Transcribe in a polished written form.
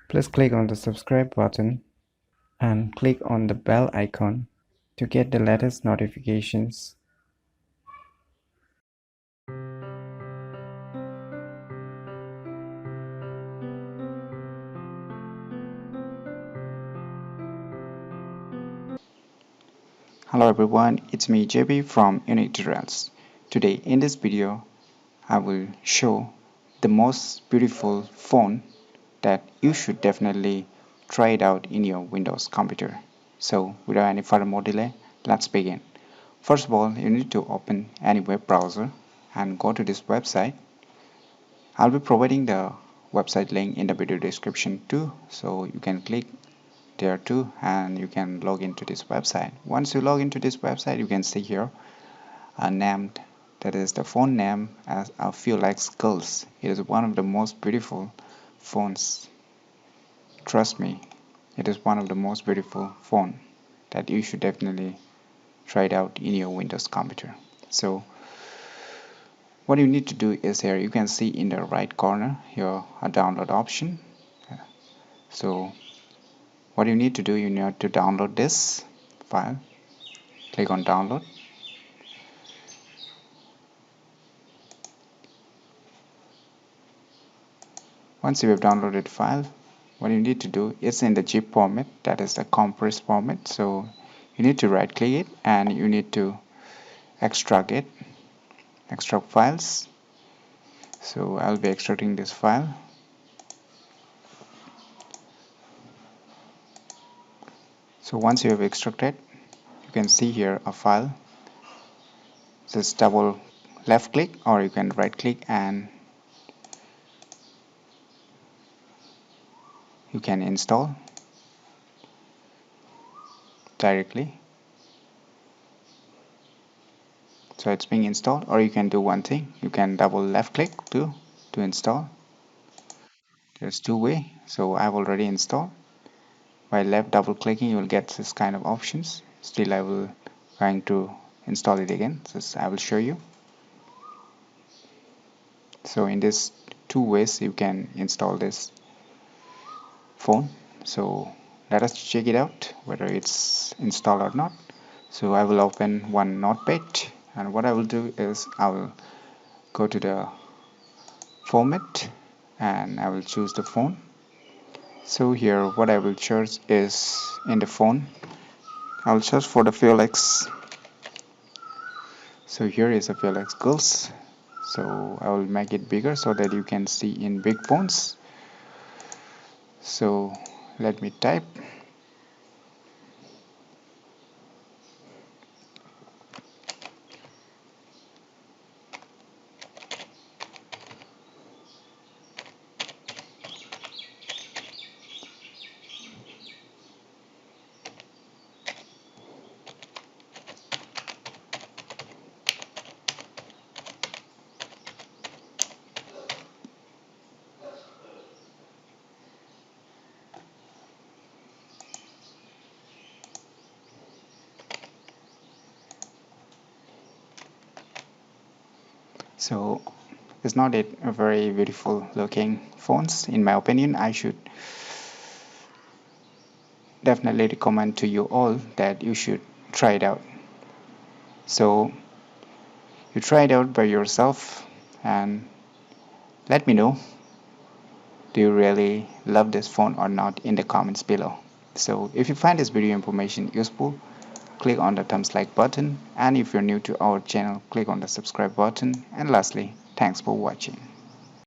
Please click on the subscribe button and click on the bell icon to get the latest notifications. Hello everyone, it's me JB from UniqueTutorials. Today in this video, I will show the most beautiful phone that you should definitely try it out in your Windows computer. So without any further more delay, let's begin. First of all, you need to open any web browser and go to this website. I'll be providing the website link in the video description too, so you can click there too and you can log into this website. Once you log into this website, you can see here a name, that is the phone name, as I feel like Skulls. It is one of the most beautiful phones. Trust me, it is one of the most beautiful phone that you should definitely try it out in your Windows computer. So what you need to do is, here you can see in the right corner here a download option. So what you need to do, you need to download this file. Click on download. Once you have downloaded the file, what you need to do is in the zip format, that is the compressed format. So you need to right click it and you need to extract it, extract files. So I'll be extracting this file. So once you have extracted, you can see here a file. Just double left click or you can right click and you can install directly. So it's being installed, or you can do one thing, you can double left click to install. There's two ways. So I've already installed. By left double clicking you will get this kind of options. Still I will going to install it again, so I will show you. So in this two ways you can install this phone. So let us check it out whether it's installed or not. So I will open one notepad and what I will do is I will go to the format and I will choose the phone. So here what I will search is in the phone, I will search for the Felix. So here is a Felix Girls. So I will make it bigger so that you can see in big fonts. So let me type. So it's not a very beautiful looking fonts. In my opinion, I should definitely recommend to you all that you should try it out. So you try it out by yourself and let me know, do you really love this phone or not, in the comments below. So if you find this video information useful, click on the thumbs like button, and if you're new to our channel, click on the subscribe button, and lastly, thanks for watching.